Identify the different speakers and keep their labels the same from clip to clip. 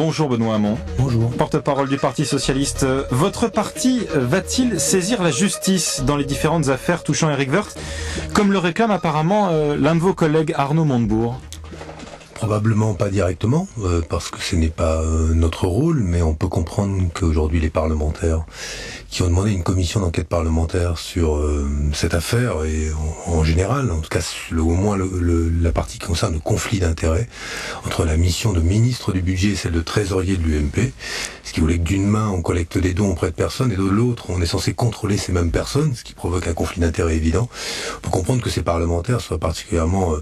Speaker 1: Bonjour Benoît Hamon.
Speaker 2: Bonjour.
Speaker 1: Porte-parole du Parti Socialiste. Votre parti va-t-il saisir la justice dans les différentes affaires touchant Éric Woerth, comme le réclame apparemment l'un de vos collègues Arnaud Montebourg ?
Speaker 2: Probablement pas directement, parce que ce n'est pas notre rôle, mais on peut comprendre qu'aujourd'hui les parlementaires qui ont demandé une commission d'enquête parlementaire sur cette affaire, et en général, en tout cas au moins la partie qui concerne le conflit d'intérêts entre la mission de ministre du budget et celle de trésorier de l'UMP, ce qui voulait que d'une main on collecte des dons auprès de personnes et de l'autre on est censé contrôler ces mêmes personnes, ce qui provoque un conflit d'intérêts évident. On peut comprendre que ces parlementaires soient particulièrement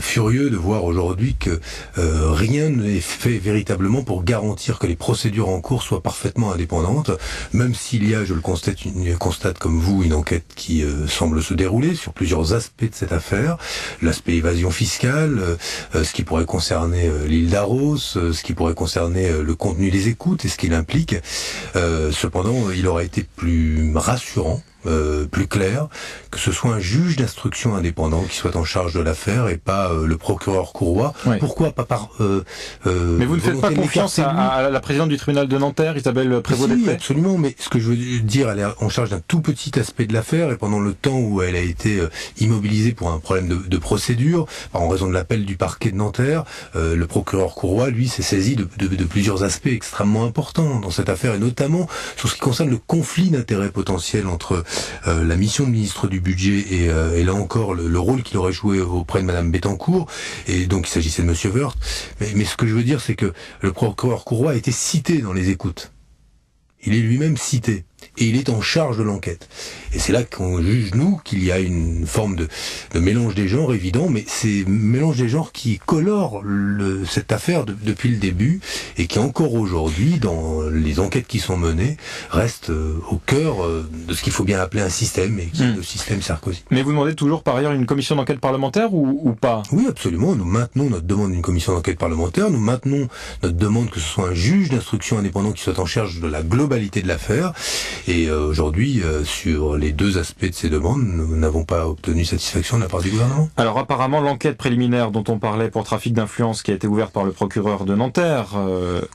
Speaker 2: furieux de voir aujourd'hui que rien n'est fait véritablement pour garantir que les procédures en cours soient parfaitement indépendantes, même s'il y a, je le constate comme vous, une enquête qui semble se dérouler sur plusieurs aspects de cette affaire, l'aspect évasion fiscale, ce qui pourrait concerner l'île d'Arros, ce qui pourrait concerner le contenu des écoutes et ce qu'il implique. Cependant, il aurait été plus rassurant, plus clair, que ce soit un juge d'instruction indépendant qui soit en charge de l'affaire et pas le procureur Courroy. Oui. Pourquoi pas par
Speaker 1: mais vous ne faites pas confiance à la présidente du tribunal de Nanterre, Isabelle Prévost-Després ?
Speaker 2: Oui, absolument, mais ce que je veux dire, elle est en charge d'un tout petit aspect de l'affaire, et pendant le temps où elle a été immobilisée pour un problème de procédure, en raison de l'appel du parquet de Nanterre, le procureur Courroy, lui, s'est saisi de plusieurs aspects extrêmement importants dans cette affaire, et notamment sur ce qui concerne le conflit d'intérêts potentiel entre la mission de ministre du budget et là encore le rôle qu'il aurait joué auprès de Madame Bettencourt, et donc il s'agissait de Monsieur Woerth. Mais ce que je veux dire, c'est que le procureur Courroy a été cité dans les écoutes. Il est lui-même cité. Et il est en charge de l'enquête. Et c'est là qu'on juge, nous, qu'il y a une forme de mélange des genres évident, mais c'est mélange des genres qui colore cette affaire depuis le début, et qui encore aujourd'hui, dans les enquêtes qui sont menées, reste au cœur de ce qu'il faut bien appeler un système, et qui est le système Sarkozy.
Speaker 1: Mais vous demandez toujours par ailleurs une commission d'enquête parlementaire ou pas ?
Speaker 2: Oui, absolument. Nous maintenons notre demande d'une commission d'enquête parlementaire, nous maintenons notre demande que ce soit un juge d'instruction indépendant qui soit en charge de la globalité de l'affaire. Et aujourd'hui, sur les deux aspects de ces demandes, nous n'avons pas obtenu satisfaction de la part du gouvernement.
Speaker 1: Alors apparemment, l'enquête préliminaire dont on parlait pour trafic d'influence qui a été ouverte par le procureur de Nanterre,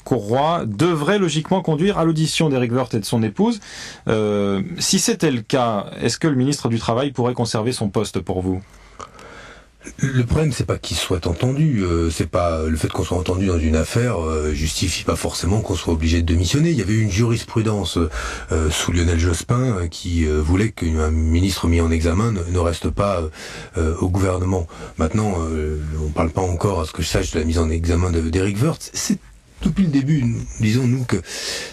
Speaker 1: Courroy, devrait logiquement conduire à l'audition d'Éric Woerth et de son épouse. Si c'était le cas, est-ce que le ministre du Travail pourrait conserver son poste pour vous ?
Speaker 2: Le problème, c'est pas qu'il soit entendu, c'est pas le fait qu'on soit entendu dans une affaire justifie pas forcément qu'on soit obligé de démissionner. Il y avait eu une jurisprudence sous Lionel Jospin qui voulait qu'un ministre mis en examen ne reste pas au gouvernement. Maintenant, on parle pas encore, à ce que je sache, de la mise en examen d'Éric Woerth. C'est depuis le début, disons-nous que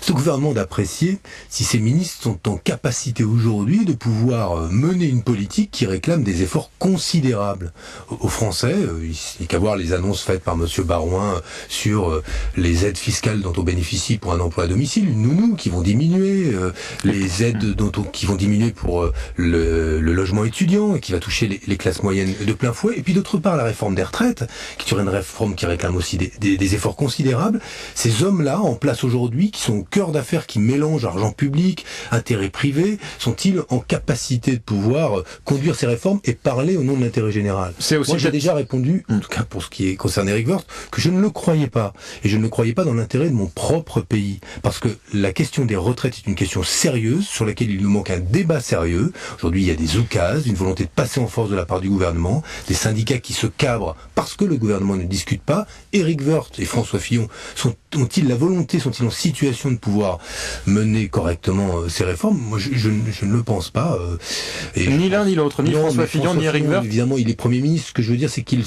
Speaker 2: ce gouvernement d'apprécier si ces ministres sont en capacité aujourd'hui de pouvoir mener une politique qui réclame des efforts considérables aux Français. Il n'y a qu'à voir les annonces faites par Monsieur Barouin sur les aides fiscales dont on bénéficie pour un emploi à domicile, une nounou qui vont diminuer, les aides qui vont diminuer pour le logement étudiant et qui va toucher les classes moyennes de plein fouet. Et puis d'autre part, la réforme des retraites, qui serait une réforme qui réclame aussi des efforts considérables. Ces hommes-là, en place aujourd'hui, qui sont au cœur d'affaires, qui mélangent argent public, intérêt privé, sont-ils en capacité de pouvoir conduire ces réformes et parler au nom de l'intérêt général ? Moi, j'ai déjà répondu, en tout cas pour ce qui concerne Éric Woerth, que je ne le croyais pas. Et je ne le croyais pas dans l'intérêt de mon propre pays. Parce que la question des retraites est une question sérieuse, sur laquelle il nous manque un débat sérieux. Aujourd'hui, il y a des oukases, une volonté de passer en force de la part du gouvernement, des syndicats qui se cabrent parce que le gouvernement ne discute pas. Éric Woerth et François Fillon ont-ils la volonté, sont-ils en situation de pouvoir mener correctement ces réformes ? Moi, je ne le pense pas.
Speaker 1: Ni l'un ni l'autre, ni François Fillon, ni Éric Woerth.
Speaker 2: Évidemment, il est Premier ministre. Ce que je veux dire, c'est qu'il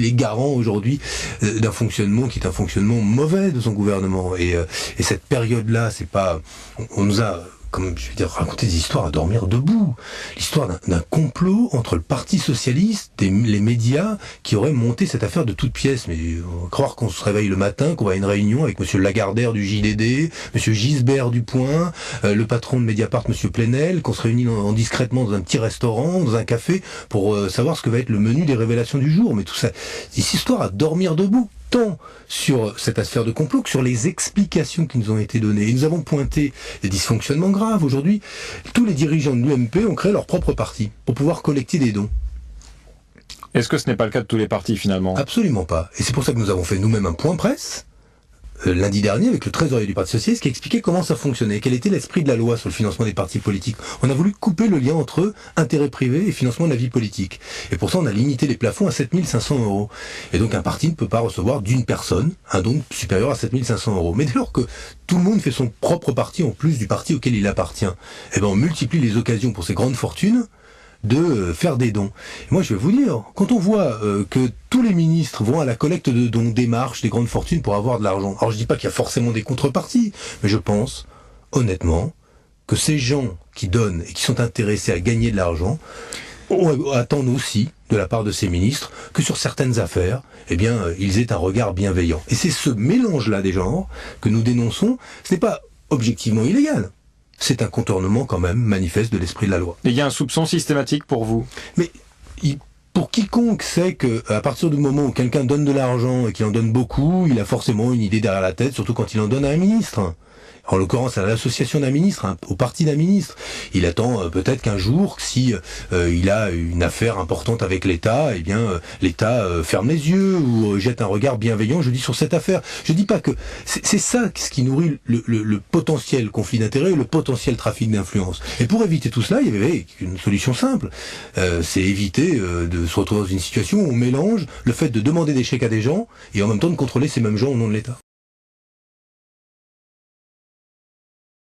Speaker 2: est garant aujourd'hui d'un fonctionnement qui est un fonctionnement mauvais de son gouvernement. Et cette période-là, c'est pas... On nous a... comme je veux dire, raconter des histoires à dormir debout. L'histoire d'un complot entre le Parti Socialiste et les médias qui auraient monté cette affaire de toutes pièces. Mais on va croire qu'on se réveille le matin, qu'on va à une réunion avec Monsieur Lagardère du JDD, Monsieur Gisbert du Point, le patron de Mediapart, Monsieur Plenel, qu'on se réunit discrètement dans un petit restaurant, dans un café, pour savoir ce que va être le menu des révélations du jour. Mais tout ça, c'est une histoire à dormir debout. Tant sur cette affaire de complot que sur les explications qui nous ont été données. Et nous avons pointé des dysfonctionnements graves. Aujourd'hui, tous les dirigeants de l'UMP ont créé leur propre parti pour pouvoir collecter des dons.
Speaker 1: Est-ce que ce n'est pas le cas de tous les partis finalement ?
Speaker 2: Absolument pas. Et c'est pour ça que nous avons fait nous-mêmes un point presse lundi dernier avec le trésorier du Parti socialiste qui expliquait comment ça fonctionnait, quel était l'esprit de la loi sur le financement des partis politiques. On a voulu couper le lien entre intérêt privé et financement de la vie politique. Et pour ça, on a limité les plafonds à 7 500 €. Et donc un parti ne peut pas recevoir d'une personne un don supérieur à 7 500 €. Mais dès lors que tout le monde fait son propre parti en plus du parti auquel il appartient, eh ben on multiplie les occasions pour ces grandes fortunes de faire des dons. Et moi je vais vous dire, quand on voit que tous les ministres vont à la collecte de dons, démarches, des grandes fortunes pour avoir de l'argent, alors je dis pas qu'il y a forcément des contreparties, mais je pense, honnêtement, que ces gens qui donnent et qui sont intéressés à gagner de l'argent attendent aussi, de la part de ces ministres, que sur certaines affaires, eh bien, ils aient un regard bienveillant. Et c'est ce mélange-là des genres que nous dénonçons. Ce n'est pas objectivement illégal. C'est un contournement quand même manifeste de l'esprit de la loi.
Speaker 1: Et il y a un soupçon systématique pour vous.
Speaker 2: Mais pour quiconque sait que à partir du moment où quelqu'un donne de l'argent et qu'il en donne beaucoup, il a forcément une idée derrière la tête, surtout quand il en donne à un ministre. En l'occurrence à l'association d'un ministre, au parti d'un ministre. Il attend peut-être qu'un jour, si il a une affaire importante avec l'État, eh bien l'État ferme les yeux ou jette un regard bienveillant, je dis, sur cette affaire. Je dis pas que c'est ça ce qui nourrit le potentiel conflit d'intérêts, le potentiel trafic d'influence. Et pour éviter tout cela, il y avait une solution simple. C'est éviter de se retrouver dans une situation où on mélange le fait de demander des chèques à des gens et en même temps de contrôler ces mêmes gens au nom de l'État.